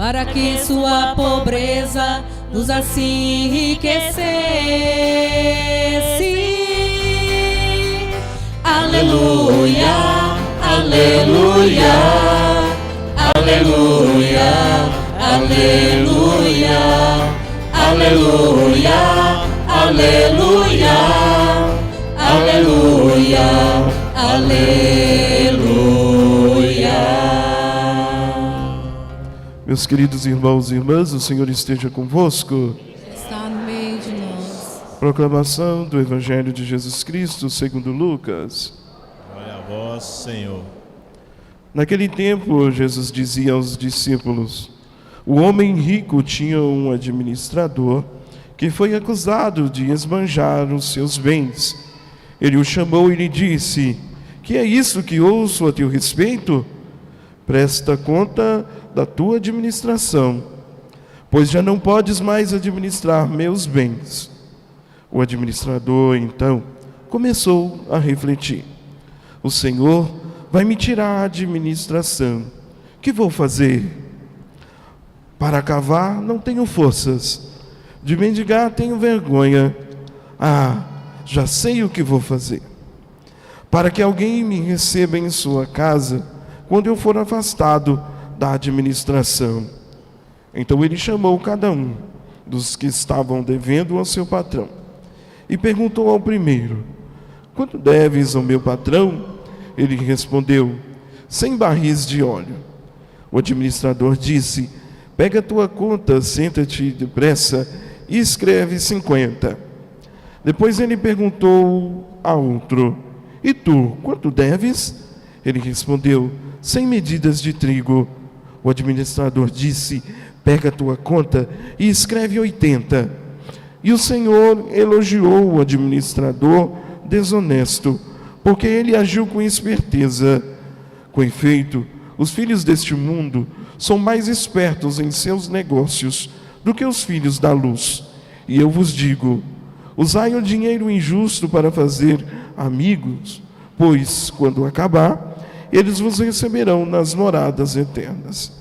para que em sua pobreza nos assim enriquecesse. Aleluia, aleluia, aleluia, aleluia, aleluia, aleluia, aleluia, aleluia. Meus queridos irmãos e irmãs, o Senhor esteja convosco. Está no meio de nós. Proclamação do Evangelho de Jesus Cristo segundo Lucas. Glória a vós, Senhor. Naquele tempo, Jesus dizia aos discípulos: o homem rico tinha um administrador que foi acusado de esbanjar os seus bens. Ele o chamou e lhe disse: que é isso que ouço a teu respeito? Presta conta da tua administração, pois já não podes mais administrar meus bens. O administrador, então, começou a refletir: o Senhor vai me tirar a administração. Que vou fazer? Para cavar não tenho forças, de mendigar tenho vergonha. Já sei o que vou fazer. Para que alguém me receba em sua casa, quando eu for afastado da administração. Então ele chamou cada um dos que estavam devendo ao seu patrão e perguntou ao primeiro: quanto deves ao meu patrão? Ele respondeu: 100 barris de óleo. O administrador disse: pega a tua conta, senta-te depressa e escreve 50. Depois ele perguntou a outro: e tu, quanto deves? Ele respondeu: 100 medidas de trigo. O administrador disse: pega a tua conta e escreve 80. E o Senhor elogiou o administrador desonesto, porque ele agiu com esperteza. Com efeito, os filhos deste mundo são mais espertos em seus negócios do que os filhos da luz. E eu vos digo: usai o dinheiro injusto para fazer amigos, pois, quando acabar, eles vos receberão nas moradas eternas.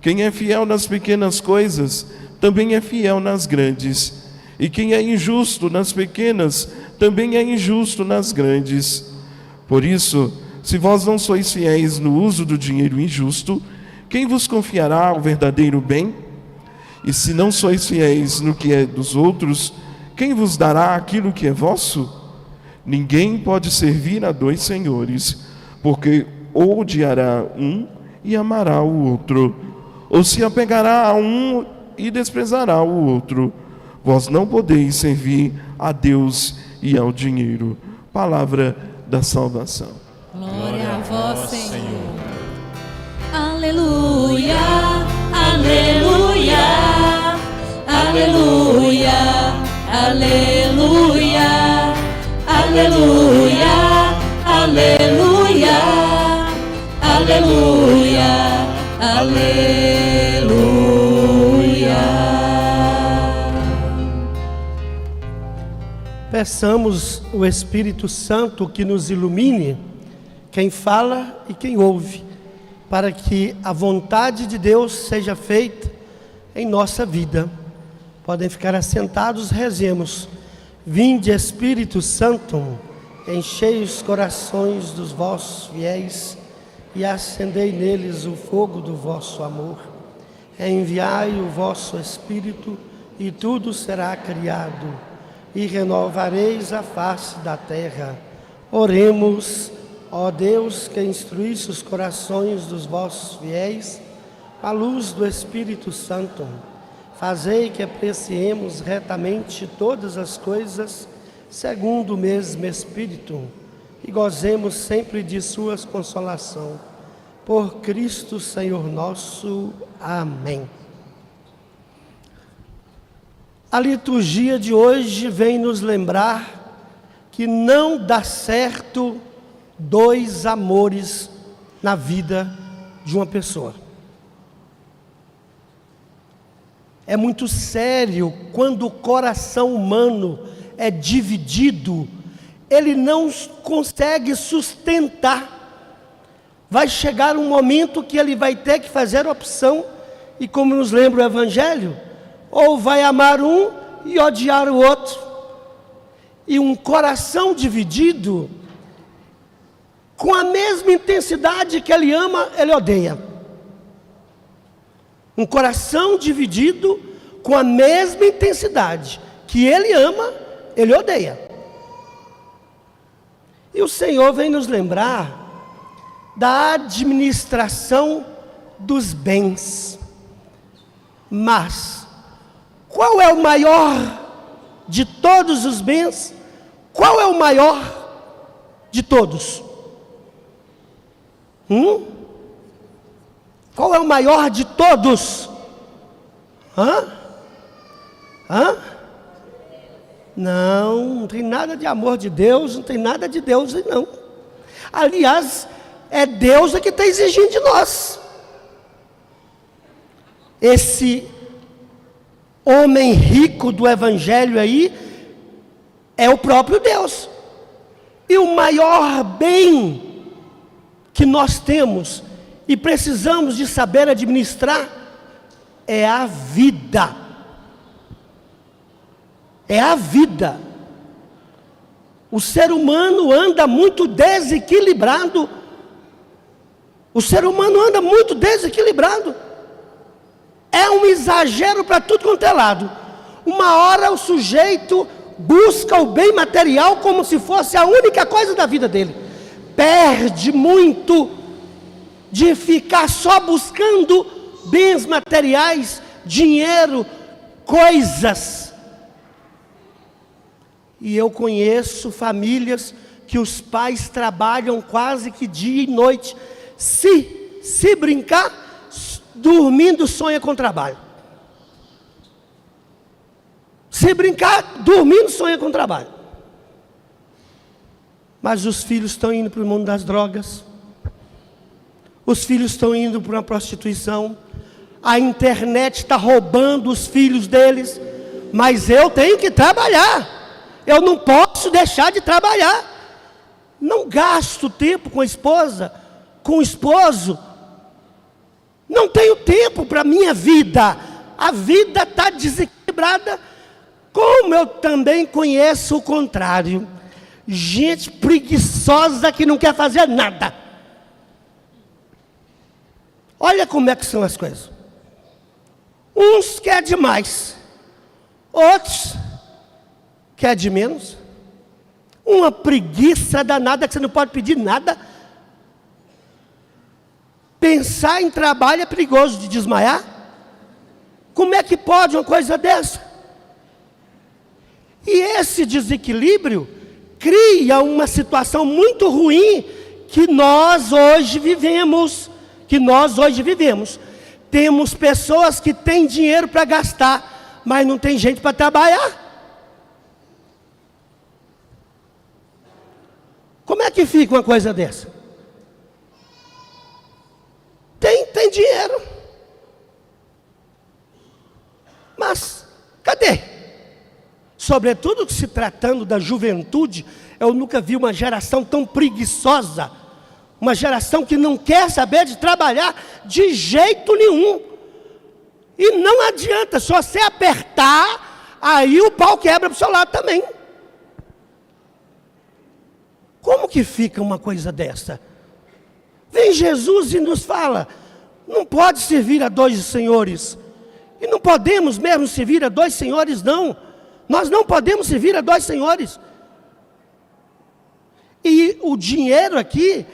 Quem é fiel nas pequenas coisas, também é fiel nas grandes. E quem é injusto nas pequenas, também é injusto nas grandes. Por isso, se vós não sois fiéis no uso do dinheiro injusto, quem vos confiará o verdadeiro bem? E se não sois fiéis no que é dos outros, quem vos dará aquilo que é vosso? Ninguém pode servir a dois senhores, porque ou odiará um e amará o outro, ou se apegará a um e desprezará o outro. Vós não podeis servir a Deus e ao dinheiro. Palavra da salvação. Glória a vós, Senhor. Aleluia, aleluia, aleluia, aleluia, aleluia, aleluia, aleluia, aleluia. Peçamos o Espírito Santo que nos ilumine, quem fala e quem ouve, para que a vontade de Deus seja feita em nossa vida. Podem ficar assentados, rezemos. Vinde, Espírito Santo, enchei os corações dos vossos fiéis e acendei neles o fogo do vosso amor. Enviai o vosso Espírito e tudo será criado, e renovareis a face da terra. Oremos. Ó Deus, que instruísse os corações dos vossos fiéis, à luz do Espírito Santo, fazei que apreciemos retamente todas as coisas, segundo o mesmo Espírito, e gozemos sempre de suas consolação. Por Cristo Senhor nosso. Amém. A liturgia de hoje vem nos lembrar que não dá certo dois amores na vida de uma pessoa. É muito sério quando o coração humano é dividido, ele não consegue sustentar. Vai chegar um momento que ele vai ter que fazer a opção e como nos lembra o Evangelho, ou vai amar um e odiar o outro. E um coração dividido, com a mesma intensidade que ele ama, ele odeia. Um coração dividido, com a mesma intensidade que ele ama, ele odeia. E o Senhor vem nos lembrar da administração dos bens. Mas qual é o maior de todos os bens? Qual é o maior de todos? Qual é o maior de todos? Não tem nada de amor de Deus, não tem nada de Deus aí não. Aliás, é Deus que está exigindo de nós. Esse homem rico do Evangelho aí é o próprio Deus. E o maior bem que nós temos e precisamos de saber administrar é a vida. É a vida. O ser humano anda muito desequilibrado. O ser humano anda muito desequilibrado. É um exagero para tudo quanto é lado. Uma hora o sujeito busca o bem material como se fosse a única coisa da vida dele. Perde muito de ficar só buscando bens materiais, dinheiro, coisas. E eu conheço famílias que os pais trabalham quase que dia e noite. Se brincar, dormindo sonha com trabalho. Se brincar, dormindo sonha com trabalho. Mas os filhos estão indo para o mundo das drogas. Os filhos estão indo para a prostituição. A internet está roubando os filhos deles. Mas eu tenho que trabalhar. Eu não posso deixar de trabalhar. Não gasto tempo com a esposa, com o esposo. Não tenho tempo para a minha vida. A vida está desequilibrada. Como eu também conheço o contrário. Gente preguiçosa que não quer fazer nada. Olha como é que são as coisas. Uns quer demais. Outros quer de menos. Uma preguiça danada que você não pode pedir nada. Pensar em trabalho é perigoso de desmaiar. Como é que pode uma coisa dessa? E esse desequilíbrio cria uma situação muito ruim que nós hoje vivemos. Temos pessoas que têm dinheiro para gastar, mas não tem gente para trabalhar. Como é que fica uma coisa dessa? Tem dinheiro. Mas, cadê? Sobretudo se tratando da juventude, eu nunca vi uma geração tão preguiçosa. Uma geração que não quer saber de trabalhar de jeito nenhum. E não adianta, se você apertar, aí o pau quebra para o seu lado também. Como que fica uma coisa dessa? Vem Jesus e nos fala, não pode servir a dois senhores. E não podemos mesmo servir a dois senhores, não. Nós não podemos servir a dois senhores. E o dinheiro aqui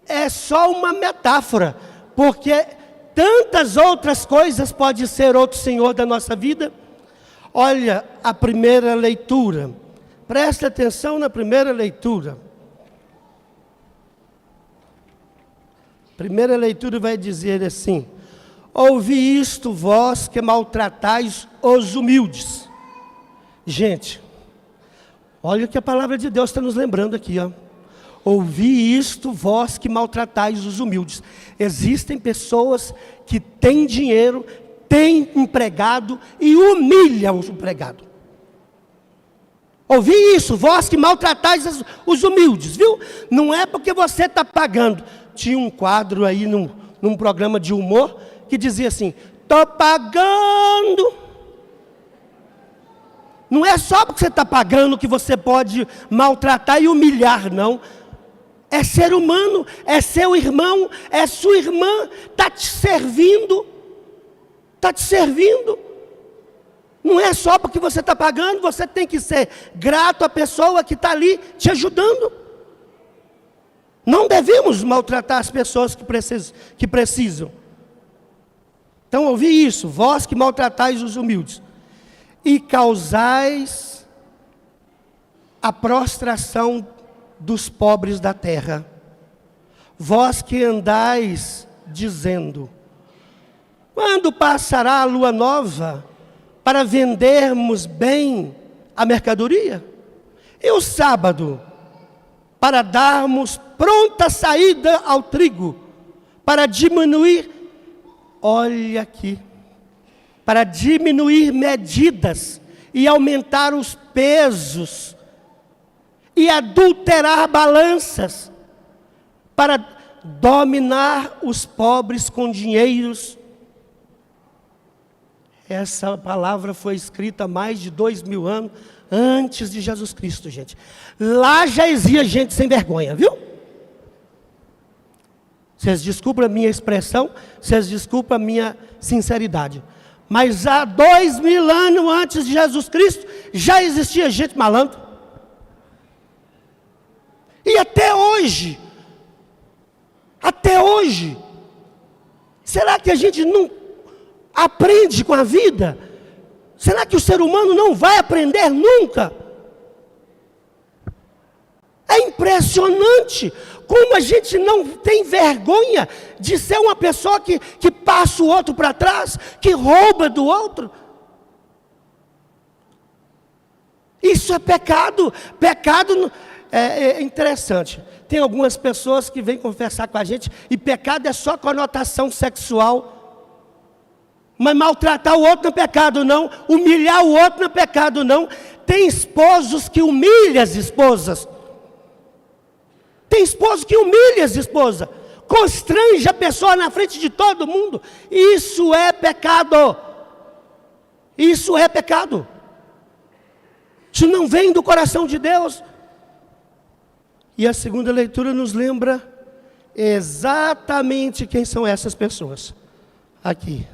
é só uma metáfora, porque tantas outras coisas pode ser outro senhor da nossa vida. Olha a primeira leitura. Presta atenção na primeira leitura. Primeira leitura vai dizer assim: ouvi isto vós que maltratais os humildes. Gente, olha o que a palavra de Deus está nos lembrando aqui, ó. Ouvi isto vós que maltratais os humildes. Existem pessoas que têm dinheiro, têm empregado e humilham o empregado. Ouvi isso, vós que maltratais os humildes, viu? Não é porque você está pagando. Tinha um quadro aí num programa de humor que dizia assim: estou pagando. Não é só porque você está pagando que você pode maltratar e humilhar, não. É ser humano, é seu irmão, é sua irmã, está te servindo. Está te servindo. Não é só porque você está pagando, você tem que ser grato à pessoa que está ali te ajudando. Não devemos maltratar as pessoas que precisam. Então ouvi isso, vós que maltratais os humildes, e causais a prostração dos pobres da terra. Vós que andais dizendo, quando passará a lua nova para vendermos bem a mercadoria? E o sábado, para darmos pronta saída ao trigo, para diminuir, olha aqui, para diminuir medidas e aumentar os pesos e adulterar balanças, para dominar os pobres com dinheiros. Essa palavra foi escrita há mais de 2000 anos antes de Jesus Cristo, gente. Lá já existia gente sem vergonha, viu? Vocês desculpem a minha expressão, vocês desculpem a minha sinceridade. Mas há 2000 anos antes de Jesus Cristo, já existia gente malandro. E até hoje, será que a gente não aprende com a vida? Será que o ser humano não vai aprender nunca? É impressionante como a gente não tem vergonha de ser uma pessoa que passa o outro para trás, que rouba do outro. Isso é pecado. Pecado é interessante. Tem algumas pessoas que vêm conversar com a gente e pecado é só conotação sexual. Mas maltratar o outro não é pecado não, humilhar o outro não é pecado não. Tem esposos que humilham as esposas. Tem esposo que humilha as esposas, constrange a pessoa na frente de todo mundo. Isso é pecado. Isso é pecado. Isso não vem do coração de Deus. E a segunda leitura nos lembra exatamente quem são essas pessoas. Aqui.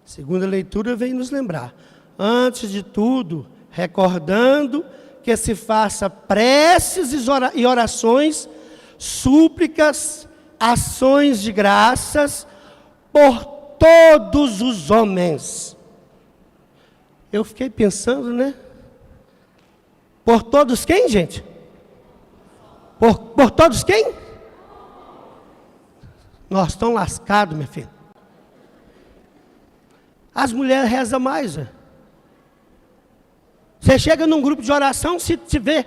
Segunda leitura vem nos lembrar. Antes de tudo, recordando que se faça preces e orações, súplicas, ações de graças por todos os homens. Eu fiquei pensando, né? Por todos quem, gente? Por todos quem? Nós estamos lascados, minha filha. As mulheres rezam mais, né? Você chega num grupo de oração, se tiver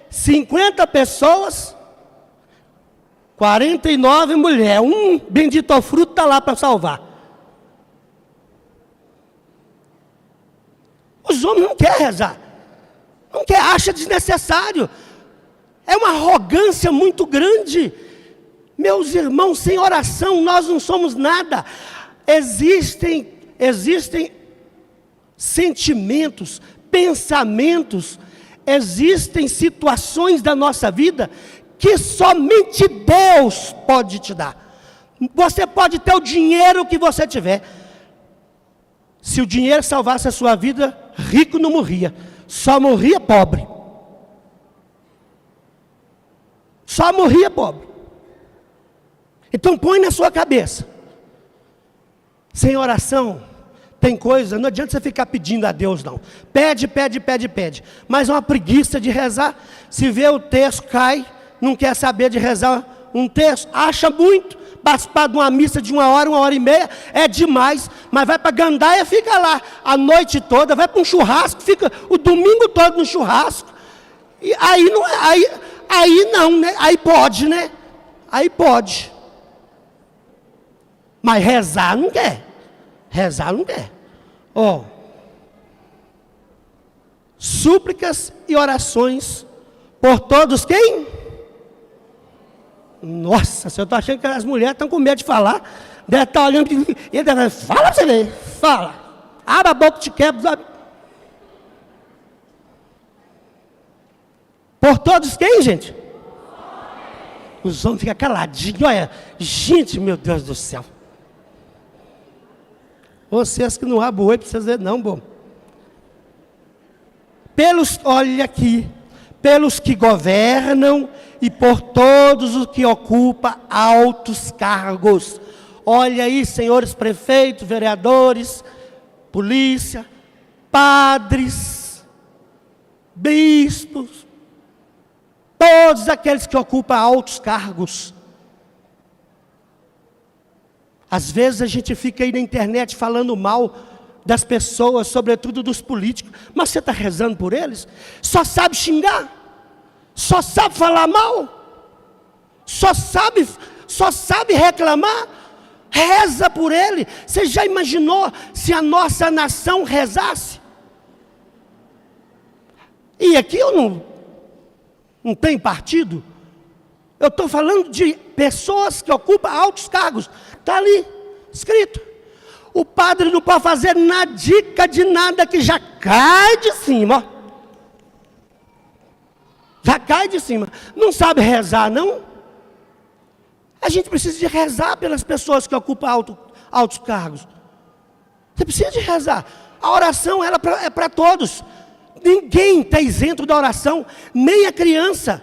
50 pessoas, 49 mulheres, um bendito ao fruto está lá para salvar. Os homens não querem rezar, não querem, acha desnecessário. É uma arrogância muito grande. Meus irmãos, sem oração nós não somos nada. Existem sentimentos, pensamentos, existem situações da nossa vida que somente Deus pode te dar. Você pode ter o dinheiro que você tiver. Se o dinheiro salvasse a sua vida, rico não morria, só morria pobre. Só morria pobre. Então põe na sua cabeça, sem oração, tem coisa, não adianta você ficar pedindo a Deus não. Pede. Mas é uma preguiça de rezar. Se vê o texto, cai, não quer saber de rezar um texto, acha muito. Participar de uma missa de 1h, 1h30, é demais. Mas vai para Gandaia, fica lá a noite toda, vai para um churrasco, fica o domingo todo no churrasco. E aí não, né? Aí pode, né? Aí pode. Mas rezar não quer. Rezar não quer. Súplicas e orações por todos quem? Nossa, eu estou achando que as mulheres estão com medo de falar. Deve estar olhando e ele deve falar, fala pra você ver, fala. Abra a boca, te quebra. Por todos quem, gente? Os homens ficam caladinhos. Olha, gente, meu Deus do céu. Vocês que não abrem o olho, precisam ver não, bom. Olha aqui, pelos que governam e por todos os que ocupam altos cargos. Olha aí, senhores prefeitos, vereadores, polícia, padres, bispos, todos aqueles que ocupam altos cargos. Às vezes a gente fica aí na internet falando mal das pessoas, sobretudo dos políticos, mas você está rezando por eles? Só sabe xingar? Só sabe falar mal? Só sabe reclamar? Reza por ele. Você já imaginou se a nossa nação rezasse? E aqui eu não tem partido. Eu estou falando de pessoas que ocupam altos cargos. Está ali, escrito. O padre não pode fazer na dica de nada que já cai de cima. Ó. Já cai de cima. Não sabe rezar, não? A gente precisa de rezar pelas pessoas que ocupam altos cargos. Você precisa de rezar. A oração ela é para todos. Ninguém está isento da oração, nem a criança,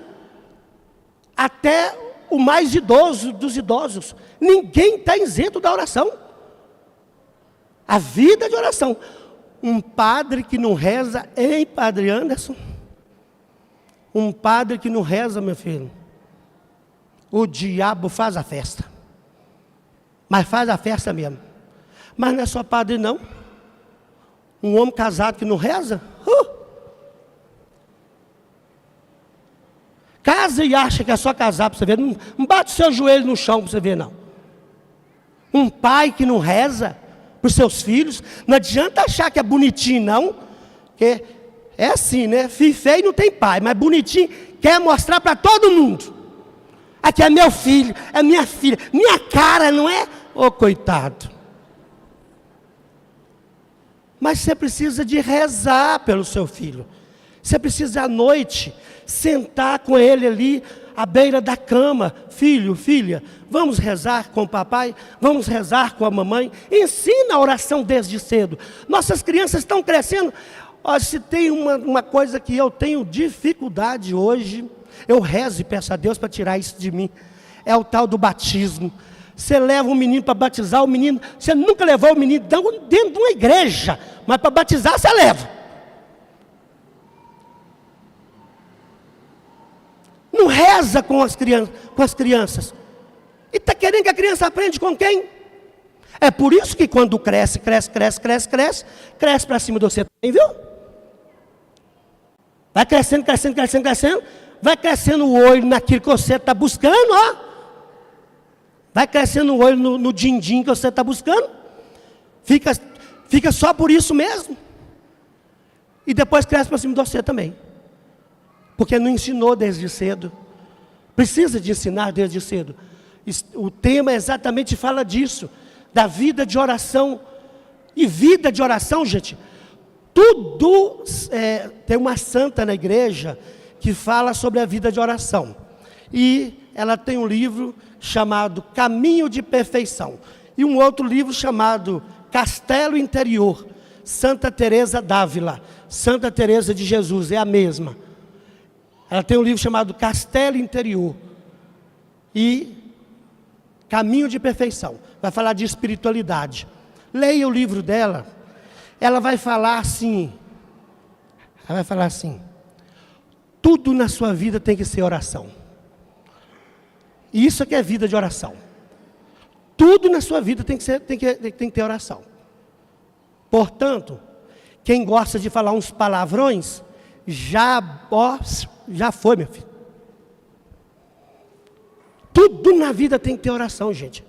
até o mais idoso dos idosos. Ninguém está isento da oração. A vida de oração. Um padre que não reza, hein, Padre Anderson? Um padre que não reza, meu filho, o diabo faz a festa. Mas faz a festa mesmo. Mas não é só padre, não. Um homem casado que não reza, casa e acha que é só casar para você ver. Não bate o seu joelho no chão para você ver, não. Um pai que não reza para os seus filhos, não adianta achar que é bonitinho, não. Porque é assim, né? Filho feio não tem pai, mas bonitinho quer mostrar para todo mundo. Aqui é meu filho, é minha filha, minha cara, não é? Ô, coitado. Mas você precisa de rezar pelo seu filho. Você precisa à noite sentar com ele ali à beira da cama. Filho, filha, vamos rezar com o papai, vamos rezar com a mamãe. Ensina a oração desde cedo. Nossas crianças estão crescendo. Ó, se tem uma coisa que eu tenho dificuldade hoje, eu rezo e peço a Deus para tirar isso de mim. É o tal do batismo. Você leva um menino para batizar, o menino, você nunca levou o menino dentro de uma igreja, mas para batizar você leva. Não reza com as crianças. E está querendo que a criança aprenda com quem? É por isso que quando cresce para cima de você também, viu? Vai crescendo, vai crescendo o olho naquilo que você está buscando, ó. Vai crescendo o olho no din-din que você está buscando. Fica só por isso mesmo. E depois cresce para cima de você também. Porque não ensinou desde cedo. Precisa de ensinar desde cedo. O tema exatamente fala disso. Da vida de oração. E vida de oração, gente. Tudo, tem uma santa na igreja que fala sobre a vida de oração. E ela tem um livro chamado Caminho de Perfeição. E um outro livro chamado Castelo Interior. Santa Teresa d'Ávila. Santa Teresa de Jesus, é a mesma. Ela tem um livro chamado Castelo Interior. E Caminho de Perfeição. Vai falar de espiritualidade. Leia o livro dela. Ela vai falar assim. Tudo na sua vida tem que ser oração. Isso é que é vida de oração. Tudo na sua vida tem que ter oração. Portanto, quem gosta de falar uns palavrões, já foi, meu filho. Tudo na vida tem que ter oração, gente.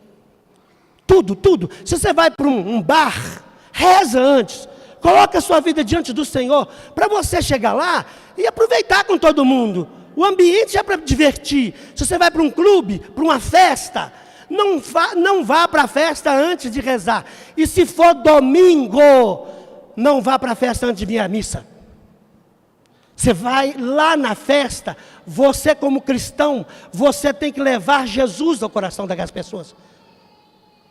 Tudo. Se você vai para um bar, reza antes. Coloca a sua vida diante do Senhor, para você chegar lá e aproveitar com todo mundo. O ambiente é para divertir. Se você vai para um clube, para uma festa, não vá para a festa antes de rezar. E se for domingo, não vá para a festa antes de vir à missa. Você vai lá na festa, você como cristão, você tem que levar Jesus ao coração daquelas pessoas.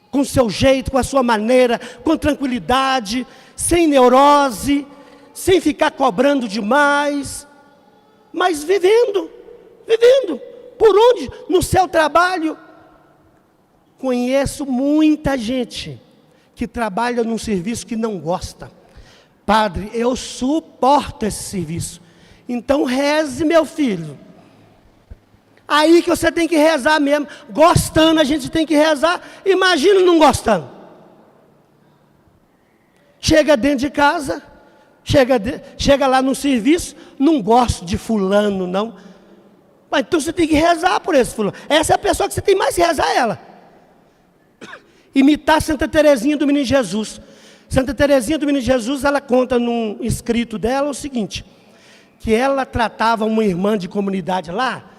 Com o seu jeito, com a sua maneira, com tranquilidade, sem neurose, sem ficar cobrando demais, mas vivendo. Por onde? No seu trabalho. Conheço muita gente que trabalha num serviço que não gosta. Padre, eu suporto esse serviço. Então reze, meu filho. Aí que você tem que rezar mesmo. Gostando, a gente tem que rezar. Imagina não gostando. Chega dentro de casa, chega lá no serviço, não gosto de fulano, não. Mas então você tem que rezar por esse fulano. Essa é a pessoa que você tem mais que rezar ela. Imitar Santa Teresinha do Menino Jesus. Santa Teresinha do Menino Jesus, ela conta num escrito dela o seguinte, que ela tratava uma irmã de comunidade lá,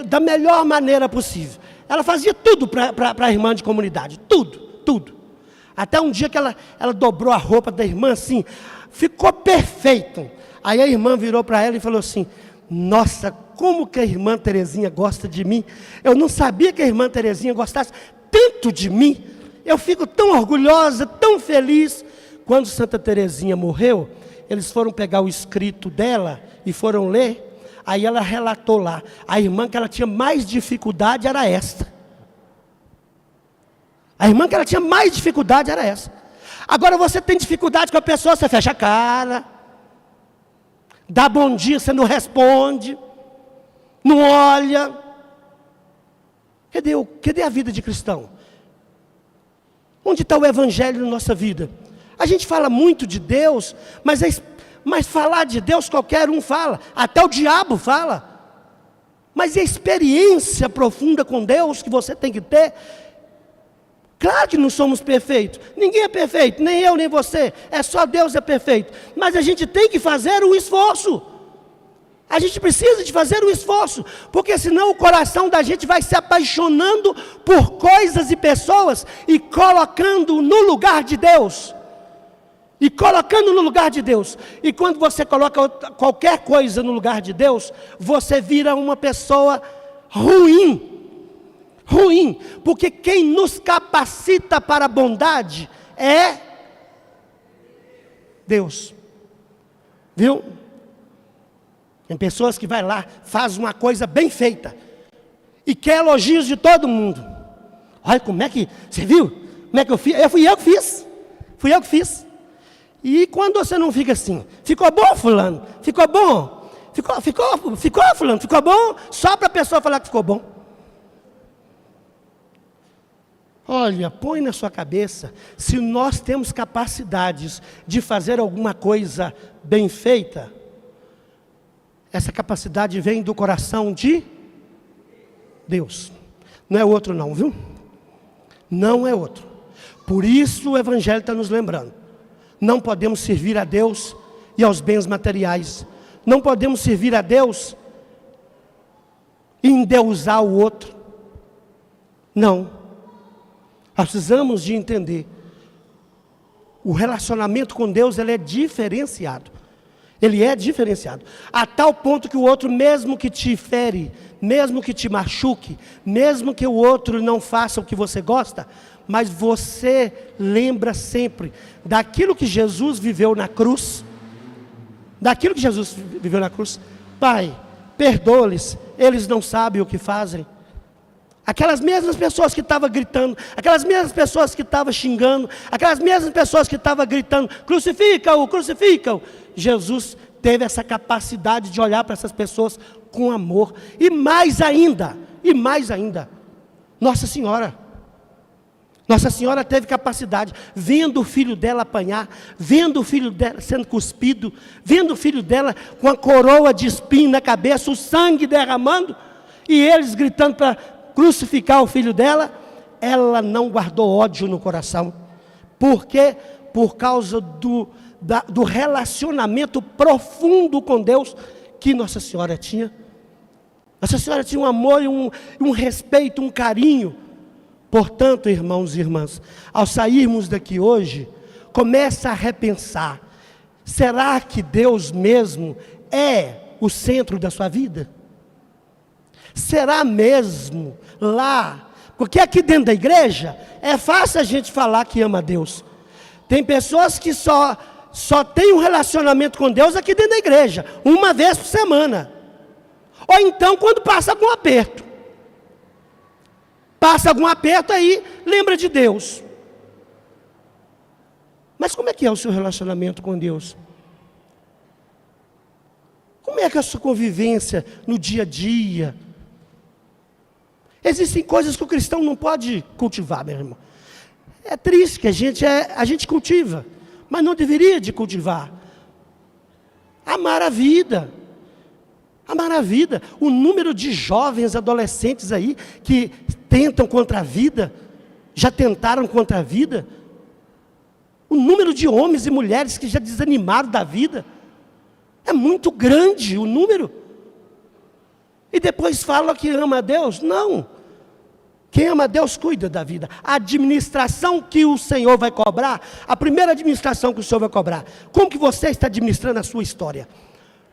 da melhor maneira possível. Ela fazia tudo para a irmã de comunidade, tudo. Até um dia que ela dobrou a roupa da irmã assim, ficou perfeito. Aí a irmã virou para ela e falou assim, nossa, como que a irmã Teresinha gosta de mim. Eu não sabia que a irmã Teresinha gostasse tanto de mim. Eu fico tão orgulhosa, tão feliz. Quando Santa Teresinha morreu, eles foram pegar o escrito dela e foram ler. Aí ela relatou lá, a irmã que ela tinha mais dificuldade era esta. A irmã que ela tinha mais dificuldade era essa. Agora você tem dificuldade com a pessoa, você fecha a cara, dá bom dia, você não responde, não olha. Cadê a vida de cristão? Onde está o evangelho na nossa vida? A gente fala muito de Deus, mas falar de Deus qualquer um fala, até o diabo fala. Mas a experiência profunda com Deus que você tem que ter, claro que não somos perfeitos, ninguém é perfeito, nem eu nem você, é só Deus é perfeito. Mas a gente tem que fazer um esforço. A gente precisa de fazer um esforço, porque senão o coração da gente vai se apaixonando por coisas e pessoas e colocando no lugar de Deus. E colocando no lugar de Deus. E quando você coloca qualquer coisa no lugar de Deus, você vira uma pessoa ruim. Porque quem nos capacita para a bondade é Deus. Viu? Tem pessoas que vai lá, faz uma coisa bem feita e quer elogios de todo mundo. Olha como é que, você viu? Como é que eu fiz? Fui eu que fiz. E quando você não fica assim, ficou bom fulano? Ficou bom? Ficou fulano? Ficou bom? Só para a pessoa falar que ficou bom. Olha, põe na sua cabeça, se nós temos capacidades de fazer alguma coisa bem feita, essa capacidade vem do coração de Deus. Não é outro não, viu? Não é outro. Por isso o Evangelho está nos lembrando. Não podemos servir a Deus e aos bens materiais. Não podemos servir a Deus e endeusar o outro. Não. Nós precisamos de entender. O relacionamento com Deus, ele é diferenciado. Ele é diferenciado. A tal ponto que o outro, mesmo que te fere, mesmo que te machuque, mesmo que o outro não faça o que você gosta, mas você lembra sempre daquilo que Jesus viveu na cruz. Daquilo que Jesus viveu na cruz. Pai, perdoa-lhes, eles não sabem o que fazem. Aquelas mesmas pessoas que estavam gritando, aquelas mesmas pessoas que estavam xingando, aquelas mesmas pessoas que estavam gritando, crucifica-o, crucifica-o. Jesus teve essa capacidade de olhar para essas pessoas com amor. E mais ainda, Nossa Senhora teve capacidade, vendo o filho dela apanhar, vendo o filho dela sendo cuspido, vendo o filho dela com a coroa de espinho na cabeça, o sangue derramando, e eles gritando para crucificar o filho dela, ela não guardou ódio no coração. Por quê? Por causa do relacionamento profundo com Deus que Nossa Senhora tinha. Nossa Senhora tinha um amor e um respeito, um carinho. Portanto, irmãos e irmãs, ao sairmos daqui hoje, comece a repensar: será que Deus mesmo é o centro da sua vida? Será mesmo lá? Porque aqui dentro da igreja é fácil a gente falar que ama a Deus. Tem pessoas que só têm um relacionamento com Deus aqui dentro da igreja, uma vez por semana. Ou então quando passa algum aperto. Passa algum aperto aí, lembra de Deus. Mas como é que é o seu relacionamento com Deus? Como é que é a sua convivência no dia a dia? Existem coisas que o cristão não pode cultivar, meu irmão. É triste que a gente cultiva, mas não deveria de cultivar. Amar a vida. Amar a vida. O número de jovens, adolescentes aí, que tentam contra a vida, já tentaram contra a vida. O número de homens e mulheres que já desanimaram da vida. É muito grande o número. E depois fala que ama a Deus. Não. Quem ama a Deus cuida da vida. A administração que o Senhor vai cobrar, a primeira administração que o Senhor vai cobrar, como que você está administrando a sua história?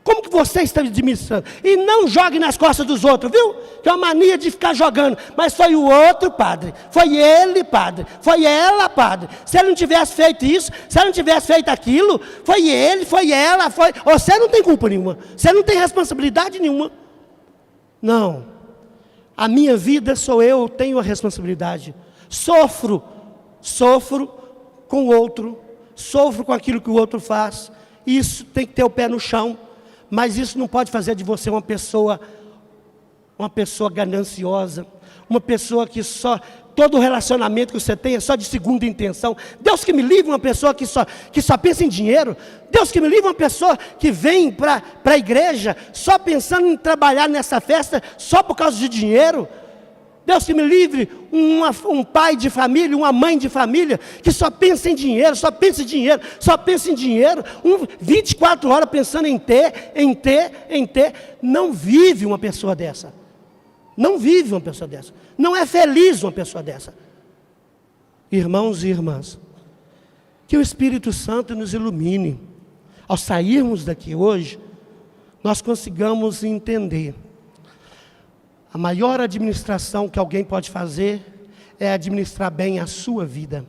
Como que você está administrando? E não jogue nas costas dos outros, viu? Que é uma mania de ficar jogando. Mas foi o outro, padre. Foi ele, padre. Foi ela, padre. Se ele não tivesse feito isso, se ele não tivesse feito aquilo, foi ele, foi ela, foi... Você não tem culpa nenhuma. Você não tem responsabilidade nenhuma. Não. A minha vida sou eu tenho a responsabilidade. Sofro com o outro. Sofro com aquilo que o outro faz. Isso tem que ter o pé no chão. Mas isso não pode fazer de você uma pessoa gananciosa, uma pessoa que todo relacionamento que você tem é só de segunda intenção. Deus que me livre uma pessoa que só pensa em dinheiro. Deus que me livre uma pessoa que vem para a igreja só pensando em trabalhar nessa festa só por causa de dinheiro. Deus que me livre um pai de família, uma mãe de família, que só pensa em dinheiro, só pensa em dinheiro, só pensa em dinheiro, 24 horas pensando em ter. Não vive uma pessoa dessa. Não vive uma pessoa dessa. Não é feliz uma pessoa dessa. Irmãos e irmãs, que o Espírito Santo nos ilumine. Ao sairmos daqui hoje, nós consigamos entender. A maior administração que alguém pode fazer é administrar bem a sua vida.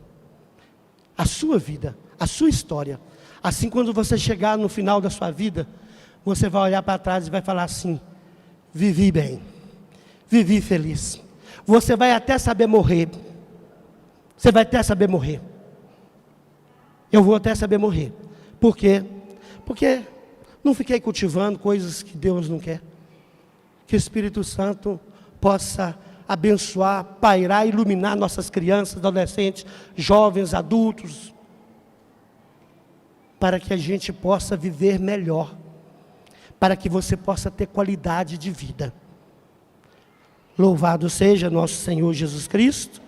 A sua vida, a sua história. Assim, quando você chegar no final da sua vida, você vai olhar para trás e vai falar assim: vivi bem, vivi feliz. Você vai até saber morrer. Você vai até saber morrer. Eu vou até saber morrer. Por quê? Porque não fiquei cultivando coisas que Deus não quer. Que o Espírito Santo possa abençoar, pairar, iluminar nossas crianças, adolescentes, jovens, adultos, para que a gente possa viver melhor, para que você possa ter qualidade de vida. Louvado seja nosso Senhor Jesus Cristo.